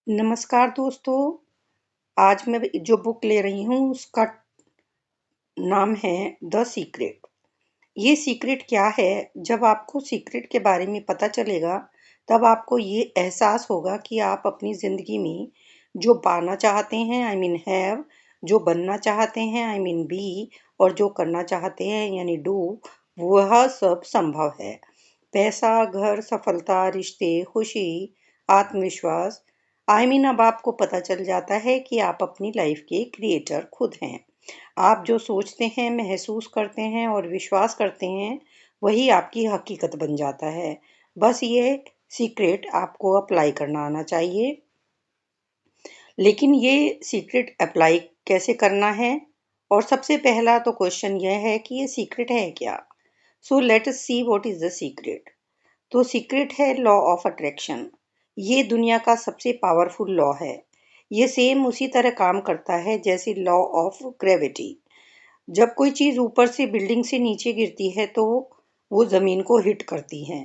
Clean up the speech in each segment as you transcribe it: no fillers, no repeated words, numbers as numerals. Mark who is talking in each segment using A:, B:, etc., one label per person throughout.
A: नमस्कार दोस्तों। आज मैं जो बुक ले रही हूँ उसका नाम है द सीक्रेट। ये सीक्रेट क्या है? जब आपको सीक्रेट के बारे में पता चलेगा तब आपको ये एहसास होगा कि आप अपनी ज़िंदगी में जो पाना चाहते हैं आई मीन हैव, जो बनना चाहते हैं आई मीन बी, और जो करना चाहते हैं यानी डू, वह सब संभव है। पैसा, घर, सफलता, रिश्ते, खुशी, आत्मविश्वास, अब आपको पता चल जाता है कि आप अपनी लाइफ के क्रिएटर खुद हैं। आप जो सोचते हैं, महसूस करते हैं और विश्वास करते हैं, वही आपकी हकीकत बन जाता है। बस ये सीक्रेट आपको अप्लाई करना आना चाहिए। लेकिन ये सीक्रेट अप्लाई कैसे करना है? और सबसे पहला तो क्वेश्चन यह है कि ये सीक्रेट है क्या? So let us see what is the secret. तो सीक्रेट है लॉ ऑफ अट्रैक्शन। ये दुनिया का सबसे पावरफुल लॉ है। ये सेम उसी तरह काम करता है जैसे लॉ ऑफ ग्रेविटी। जब कोई चीज़ ऊपर से बिल्डिंग से नीचे गिरती है तो वो ज़मीन को हिट करती है।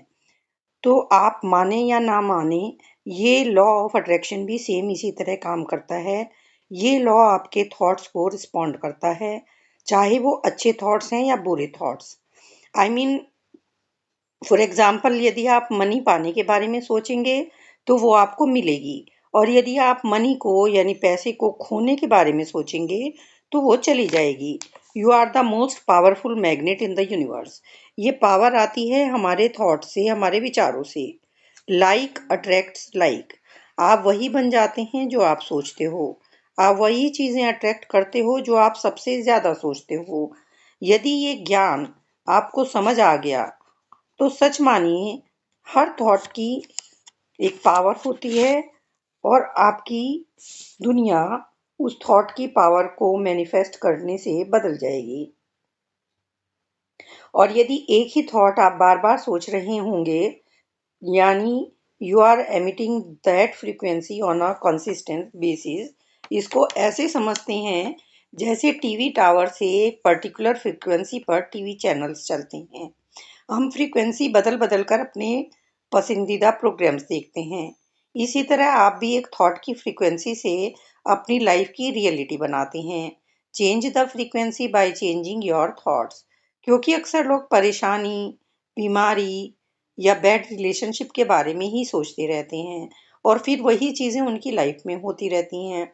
A: तो आप माने या ना माने, ये लॉ ऑफ अट्रैक्शन भी सेम इसी तरह काम करता है। ये लॉ आपके थॉट्स को रिस्पॉन्ड करता है, चाहे वो अच्छे थॉट्स हैं या बुरे thoughts. I mean for example, यदि आप मनी पाने के बारे में सोचेंगे तो वो आपको मिलेगी, और यदि आप मनी को यानी पैसे को खोने के बारे में सोचेंगे तो वो चली जाएगी। You are the most powerful magnet in the universe. ये पावर आती है हमारे थॉट से, हमारे विचारों से। Like attracts like. आप वही बन जाते हैं जो आप सोचते हो। आप वही चीज़ें अट्रैक्ट करते हो जो आप सबसे ज़्यादा सोचते हो। यदि ये ज्ञान आपको समझ आ गया तो सच मानिए, हर थॉट की एक पावर होती है, और आपकी दुनिया उस थॉट की पावर को मैनिफेस्ट करने से बदल जाएगी। और यदि एक ही थॉट आप बार बार सोच रहे होंगे, यानी you are emitting that frequency on a consistent basis. इसको ऐसे समझते हैं जैसे टीवी टावर से एक पर्टिकुलर फ्रीक्वेंसी पर टीवी चैनल्स चलते हैं। हम फ्रीक्वेंसी बदल बदल कर अपने पसंदीदा प्रोग्राम्स देखते हैं। इसी तरह आप भी एक थॉट की फ्रीक्वेंसी से अपनी लाइफ की रियलिटी बनाते हैं। Change the frequency by changing your thoughts. क्योंकि अक्सर लोग परेशानी, बीमारी या बैड रिलेशनशिप के बारे में ही सोचते रहते हैं, और फिर वही चीज़ें उनकी लाइफ में होती रहती हैं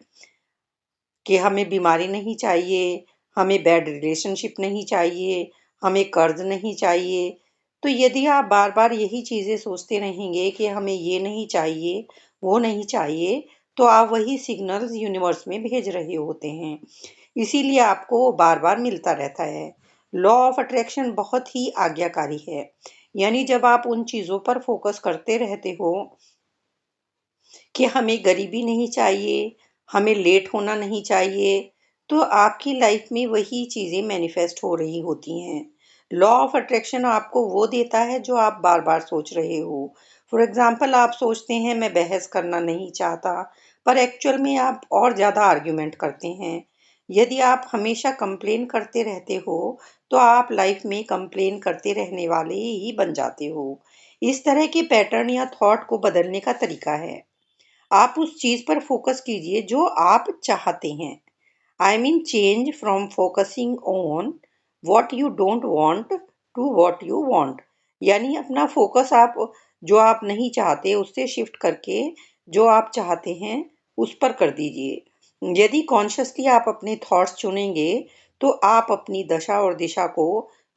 A: कि हमें बीमारी नहीं चाहिए, हमें बैड रिलेशनशिप नहीं चाहिए, हमें कर्ज नहीं चाहिए। तो यदि आप बार बार यही चीज़ें सोचते रहेंगे कि हमें ये नहीं चाहिए, वो नहीं चाहिए, तो आप वही सिग्नल्स यूनिवर्स में भेज रहे होते हैं। इसीलिए आपको वो बार बार मिलता रहता है। लॉ ऑफ अट्रैक्शन बहुत ही आज्ञाकारी है। यानी जब आप उन चीज़ों पर फोकस करते रहते हो कि हमें गरीबी नहीं चाहिए, हमें लेट होना नहीं चाहिए, तो आपकी लाइफ में वही चीज़ें मैनिफेस्ट हो रही होती हैं। लॉ ऑफ अट्रैक्शन आपको वो देता है जो आप बार बार सोच रहे हो। फॉर एग्जाम्पल, आप सोचते हैं मैं बहस करना नहीं चाहता, पर एक्चुअल में आप और ज़्यादा आर्ग्यूमेंट करते हैं। यदि आप हमेशा कंप्लेन करते रहते हो तो आप लाइफ में कंप्लेन करते रहने वाले ही बन जाते हो। इस तरह के पैटर्न या थॉट को बदलने का तरीका है, आप उस चीज पर फोकस कीजिए जो आप चाहते हैं। I mean change from focusing on what you don't want to what you want. यानी अपना फोकस आप जो आप नहीं चाहते उससे शिफ्ट करके जो आप चाहते हैं उस पर कर दीजिए। यदि कॉन्शियसली आप अपने थॉट्स चुनेंगे तो आप अपनी दशा और दिशा को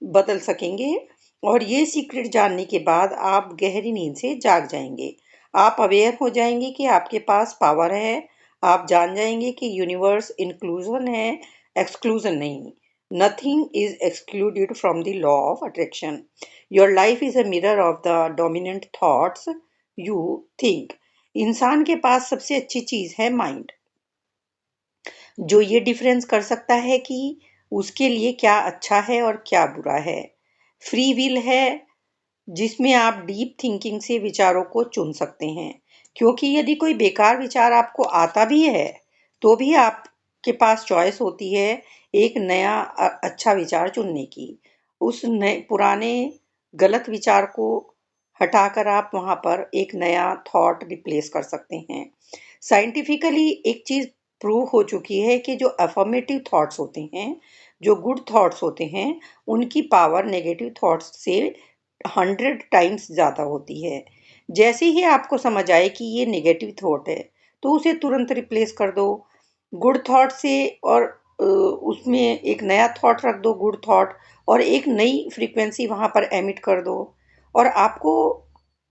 A: बदल सकेंगे, और ये सीक्रेट जानने के बाद आप गहरी नींद से जाग जाएंगे। आप अवेयर हो जाएंगे कि आपके पास पावर है। आप जान जाएंगे कि यूनिवर्स इंक्लूजन है, एक्सक्लूजन नहीं। Nothing is excluded from the law of attraction. Your life is a mirror of the dominant thoughts you think. इंसान के पास सबसे अच्छी चीज है माइंड, जो ये डिफरेंस कर सकता है कि उसके लिए क्या अच्छा है और क्या बुरा है। फ्री विल है, जिसमें आप डीप थिंकिंग से विचारों को चुन सकते हैं। क्योंकि यदि कोई बेकार विचार आपको आता भी है तो भी आपके पास चॉइस होती है एक नया अच्छा विचार चुनने की। उस नए पुराने गलत विचार को हटाकर आप वहाँ पर एक नया थॉट रिप्लेस कर सकते हैं। साइंटिफिकली एक चीज़ प्रूव हो चुकी है कि जो अफर्मेटिव थॉट्स होते हैं, जो गुड थॉट्स होते हैं, उनकी पावर नेगेटिव थॉट्स से 100 टाइम्स ज़्यादा होती है। जैसे ही आपको समझ आए कि ये नेगेटिव थॉट है, तो उसे तुरंत रिप्लेस कर दो गुड थॉट से, और उसमें एक नया थॉट रख दो गुड थॉट, और एक नई फ्रीक्वेंसी वहाँ पर एमिट कर दो। और आपको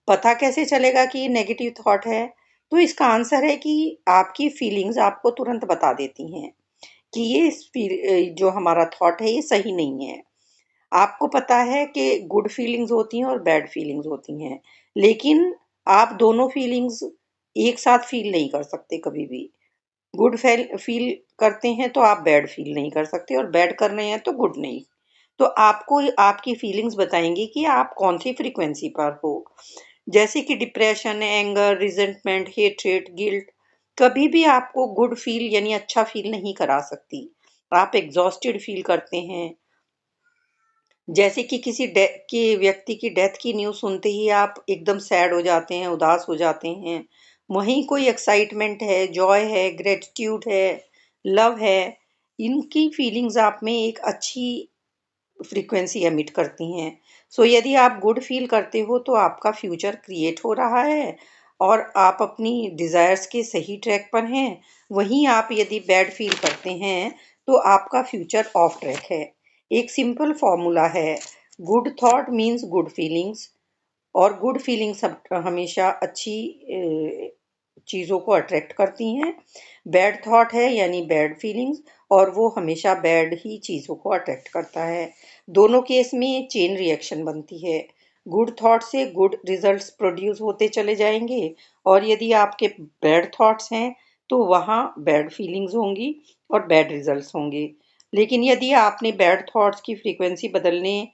A: पता कैसे चलेगा कि ये नेगेटिव थॉट है? तो इसका आंसर है कि आपकी फीलिंग्स आपको तुरंत बता देती हैं कि जो हमारा थॉट है ये सही नहीं है। आपको पता है कि गुड फीलिंग्स होती हैं और बैड फीलिंग्स होती हैं, लेकिन आप दोनों फीलिंग्स एक साथ फील नहीं कर सकते कभी भी। गुड फील करते हैं तो आप बैड फील नहीं कर सकते, और बैड कर रहे हैं तो गुड नहीं। तो आपको आपकी फीलिंग्स बताएंगी कि आप कौन सी फ्रीक्वेंसी पर हो। जैसे कि depression, anger, resentment, hatred, guilt कभी भी आपको गुड फील यानी अच्छा फील नहीं करा सकती। आप एग्जॉस्टेड फील करते हैं। जैसे कि के व्यक्ति की डेथ की न्यूज़ सुनते ही आप एकदम सैड हो जाते हैं, उदास हो जाते हैं। वहीं कोई एक्साइटमेंट है, जॉय है, ग्रेटिट्यूड है, लव है, इनकी फीलिंग्स आप में एक अच्छी फ्रीक्वेंसी एमिट करती हैं। सो यदि आप गुड फील करते हो तो आपका फ्यूचर क्रिएट हो रहा है और आप अपनी डिज़ायर्स के सही ट्रैक पर हैं। वहीं आप यदि बैड फील करते हैं तो आपका फ्यूचर ऑफ ट्रैक है। एक सिंपल फॉर्मूला है, good thought means good feelings, और गुड फीलिंग्स हमेशा अच्छी चीज़ों को अट्रैक्ट करती हैं। बैड थॉट है यानी बैड फीलिंग्स, और वो हमेशा बैड ही चीज़ों को अट्रैक्ट करता है। दोनों केस में चेन रिएक्शन बनती है। गुड थॉट से गुड रिजल्ट्स प्रोड्यूस होते चले जाएंगे, और यदि आपके बैड थॉट्स हैं तो वहाँ बैड फीलिंग्स होंगी और बैड रिजल्ट्स होंगे। लेकिन यदि आपने बैड थॉट्स की फ्रीक्वेंसी बदलने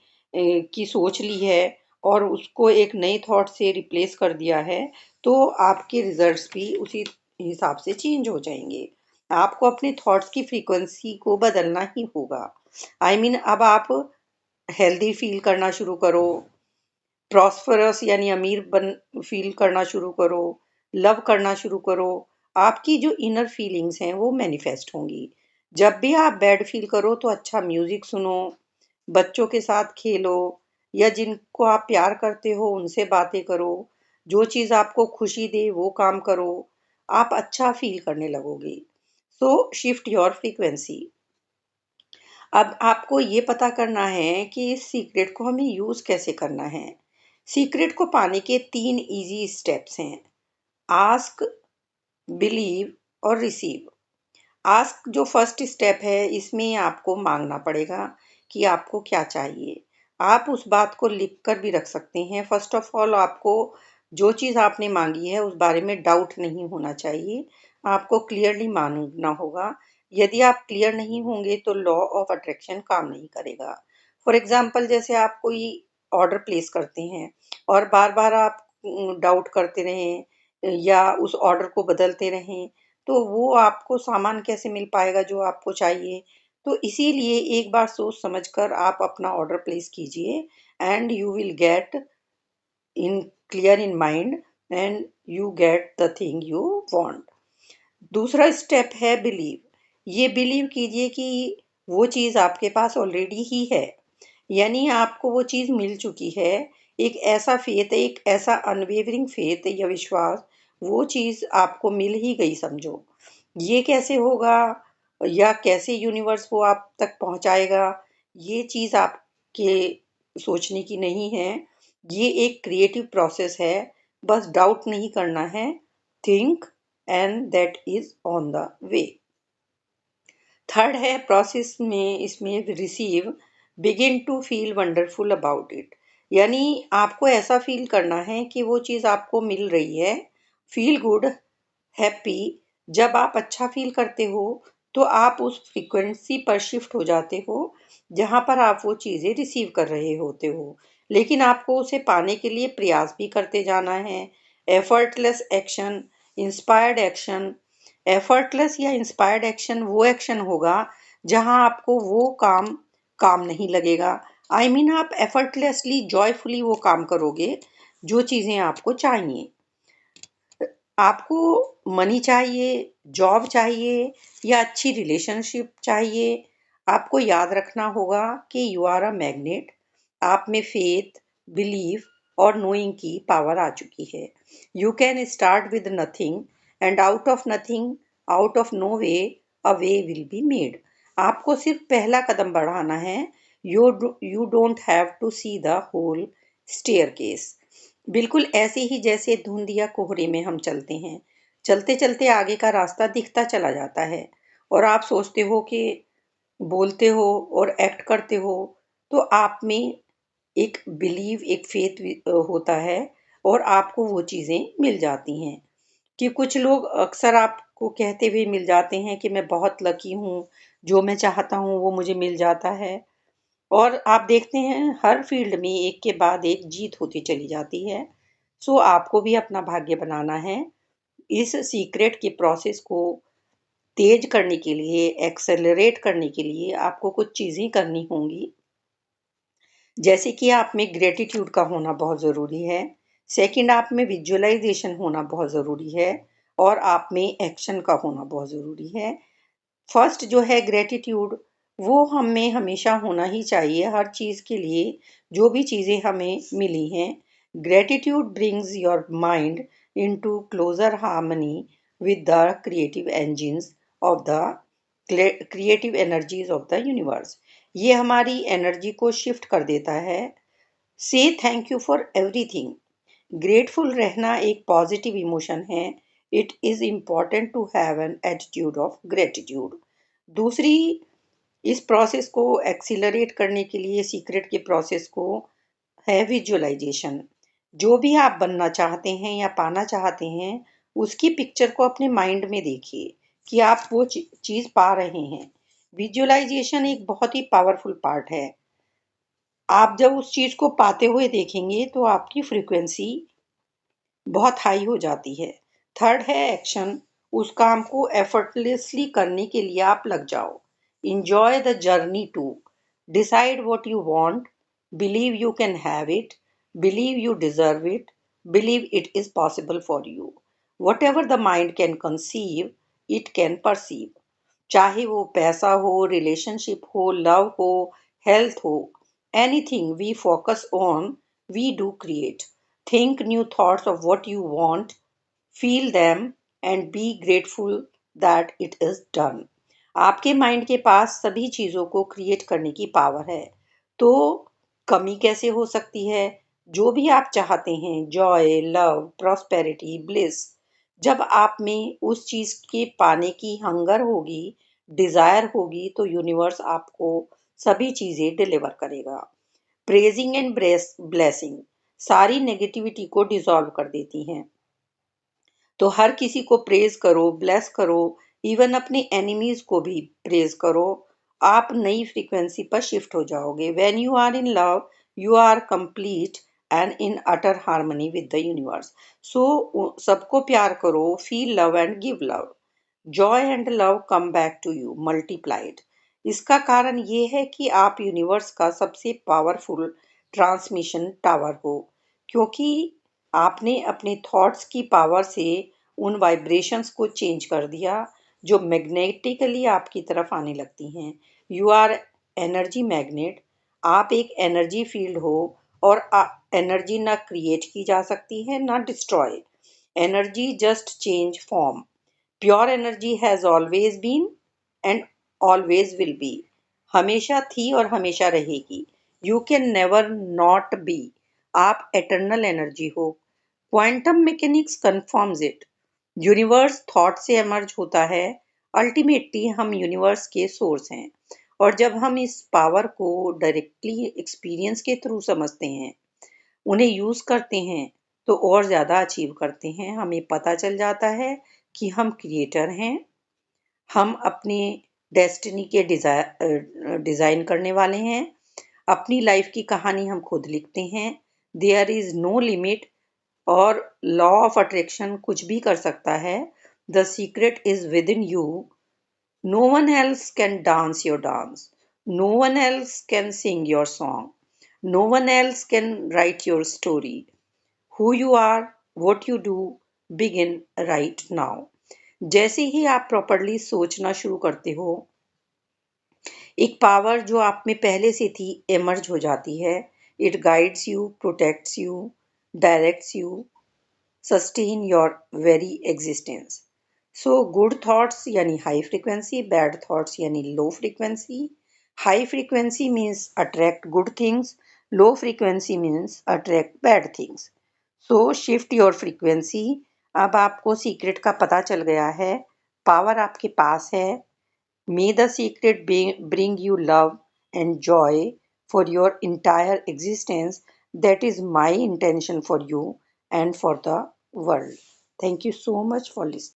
A: की सोच ली है और उसको एक नए थॉट से रिप्लेस कर दिया है, तो आपके रिजल्ट्स भी उसी हिसाब से चेंज हो जाएंगे। आपको अपने थॉट्स की फ्रीक्वेंसी को बदलना ही होगा। अब आप हेल्दी फील करना शुरू करो, प्रॉस्परस यानी अमीर बन फील करना शुरू करो, लव करना शुरू करो। आपकी जो इनर फीलिंग्स हैं वो मैनिफेस्ट होंगी। जब भी आप बैड फील करो तो अच्छा म्यूजिक सुनो, बच्चों के साथ खेलो, या जिनको आप प्यार करते हो उनसे बातें करो। जो चीज़ आपको खुशी दे वो काम करो, आप अच्छा फील करने लगोगे। सो शिफ्ट योर फ्रीक्वेंसी। अब आपको ये पता करना है कि इस सीक्रेट को हमें यूज़ कैसे करना है। सीक्रेट को पाने के 3 इजी स्टेप्स हैं: आस्क, बिलीव और रिसीव। आस्क जो फर्स्ट स्टेप है, इसमें आपको मांगना पड़ेगा कि आपको क्या चाहिए। आप उस बात को लिख कर भी रख सकते हैं। फर्स्ट ऑफ ऑल आपको जो चीज़ आपने मांगी है उस बारे में डाउट नहीं होना चाहिए। आपको क्लियरली मांगना होगा। यदि आप क्लियर नहीं होंगे तो लॉ ऑफ अट्रैक्शन काम नहीं करेगा। फॉर एग्जाम्पल, जैसे आप कोई ऑर्डर प्लेस करते हैं और बार बार आप डाउट करते रहें या उस ऑर्डर को बदलते रहें, तो वो आपको सामान कैसे मिल पाएगा जो आपको चाहिए। तो इसीलिए एक बार सोच समझकर आप अपना ऑर्डर प्लेस कीजिए, and you will get in clear in mind, and you get the thing you want. दूसरा स्टेप है बिलीव। ये बिलीव कीजिए कि वो चीज़ आपके पास ऑलरेडी ही है, यानी आपको वो चीज़ मिल चुकी है। एक ऐसा फेथ, एक ऐसा अनवेवरिंग फेथ या विश्वास, वो चीज़ आपको मिल ही गई समझो। ये कैसे होगा या कैसे यूनिवर्स वो आप तक पहुंचाएगा, ये चीज़ आपके सोचने की नहीं है। ये एक क्रिएटिव प्रोसेस है। बस डाउट नहीं करना है। Think and that is on the way. Third है प्रोसेस में, इसमें receive. Begin to feel wonderful about it, यानी आपको ऐसा फील करना है कि वो चीज़ आपको मिल रही है। Feel good, happy. जब आप अच्छा फील करते हो तो आप उस फ्रीक्वेंसी पर शिफ्ट हो जाते हो जहाँ पर आप वो चीज़ें रिसीव कर रहे होते हो। लेकिन आपको उसे पाने के लिए प्रयास भी करते जाना है। Effortless action, inspired action. Effortless या इंस्पायर्ड एक्शन वो एक्शन होगा जहाँ आपको वो काम काम नहीं लगेगा। आप एफर्टलेसली जॉयफुली वो काम करोगे जो चीज़ें आपको चाहिए। आपको मनी चाहिए, जॉब चाहिए या अच्छी रिलेशनशिप चाहिए, आपको याद रखना होगा कि यू आर अ मैग्नेट। आप में फेथ, बिलीफ और नोइंग की पावर आ चुकी है। You can start with nothing and out of nothing, out of no way, a way will be made. आपको सिर्फ पहला कदम बढ़ाना है। You don't have to see the whole staircase. बिल्कुल ऐसे ही जैसे धुंध या कोहरे में हम चलते हैं, चलते चलते आगे का रास्ता दिखता चला जाता है और आप सोचते हो कि बोलते हो और एक्ट करते हो, तो आप में एक बिलीव, एक फेथ होता है और आपको वो चीज़ें मिल जाती हैं। कि कुछ लोग अक्सर आपको कहते हुए मिल जाते हैं कि मैं बहुत लकी हूँ, जो मैं चाहता हूँ वो मुझे मिल जाता है। और आप देखते हैं हर फील्ड में एक के बाद एक जीत होती चली जाती है। सो आपको भी अपना भाग्य बनाना है। इस सीक्रेट के प्रोसेस को तेज करने के लिए, एक्सेलरेट करने के लिए आपको कुछ चीज़ें करनी होंगी। जैसे कि आप में ग्रेटिट्यूड का होना बहुत ज़रूरी है। सेकंड, आप में विजुअलाइजेशन होना बहुत ज़रूरी है। और आप में एक्शन का होना बहुत ज़रूरी है। फर्स्ट जो है ग्रेटिट्यूड, वो हमें हमेशा होना ही चाहिए हर चीज़ के लिए, जो भी चीज़ें हमें मिली हैं। Gratitude brings your mind into closer harmony with the creative engines of the creative energies of the universe. ये हमारी एनर्जी को शिफ्ट कर देता है। Say thank you for everything. Grateful रहना एक पॉजिटिव इमोशन है। It is important to have an attitude of gratitude. दूसरी, इस प्रोसेस को एक्सीलरेट करने के लिए, सीक्रेट के प्रोसेस को, है विजुअलाइजेशन। जो भी आप बनना चाहते हैं या पाना चाहते हैं, उसकी पिक्चर को अपने माइंड में देखिए कि आप वो चीज़ पा रहे हैं। विजुअलाइजेशन एक बहुत ही पावरफुल पार्ट है। आप जब उस चीज़ को पाते हुए देखेंगे तो आपकी फ्रीक्वेंसी बहुत हाई हो जाती है। थर्ड है एक्शन। उस काम को एफर्टलेसली करने के लिए आप लग जाओ। Enjoy the journey too. Decide what you want. Believe you can have it. Believe you deserve it. Believe it is possible for you. Whatever the mind can conceive, it can perceive. चाहे वो पैसा हो, relationship हो, love हो, health हो, anything we focus on, we do create. Think new thoughts of what you want, feel them, and be grateful that it is done. आपके mind के पास सभी चीज़ों को क्रिएट करने की पावर है। तो कमी कैसे हो सकती है? जो भी आप चाहते हैं, जॉय, लव, प्रॉस्पेरिटी, ब्लिस, जब आप में उस चीज़ के पाने की हंगर होगी, डिज़ायर होगी, तो यूनिवर्स आपको सभी चीज़ें डिलीवर करेगा। प्रेजिंग एंड ब्लेसिंग सारी नेगेटिविटी को डिसॉल्व कर देती हैं। तो हर किसी को प्रेज करो, ब्लेस करो, इवन अपने एनिमीज को भी प्रेज करो। आप नई फ्रीक्वेंसी पर शिफ्ट हो जाओगे। When you are in love, you are complete and in utter harmony with the universe. So सबको प्यार करो, feel love and give love. Joy and love come back to you multiplied. इसका कारण ये है कि आप यूनिवर्स का सबसे पावरफुल ट्रांसमिशन टावर हो, क्योंकि आपने अपने थॉट्स की पावर से उन वाइब्रेशंस को चेंज कर दिया जो मैग्नेटिकली आपकी तरफ आने लगती हैं। You are energy magnet. आप एक एनर्जी फील्ड हो और एनर्जी ना क्रिएट की जा सकती है ना destroy. Energy just change form. Pure energy has always been and always will be. हमेशा थी और हमेशा रहेगी। You can never not be. आप एटर्नल एनर्जी हो। Quantum mechanics confirms it. Universe thought से एमर्ज होता है। अल्टीमेटली हम यूनिवर्स के सोर्स हैं। और जब हम इस पावर को डायरेक्टली एक्सपीरियंस के थ्रू समझते हैं, उन्हें यूज करते हैं, तो और ज्यादा अचीव करते हैं। हमें पता चल जाता है कि हम क्रिएटर हैं। हम अपने डेस्टिनी के डिजाइन करने वाले हैं। अपनी लाइफ की कहानी हम खुद लिखते हैं। There is no limit. और लॉ ऑफ अट्रैक्शन कुछ भी कर सकता है। The secret is within you. No one else can dance your dance. No one else can sing your song. No one else can write your story. who you are, what you do, begin right now. जैसे ही आप properly सोचना शुरू करते हो, एक power जो आप में पहले से थी एमर्ज हो जाती है. It guides you, protects you, directs you, sustain your very existence. So good thoughts यानी high frequency, bad thoughts यानी low frequency. High frequency means attract good things, low frequency means attract bad things. So shift your frequency. अब आपको secret का पता चल गया है, power आपके पास है. May the secret bring you love and joy for your entire existence. That is my intention for you and for the world. Thank you so much for listening.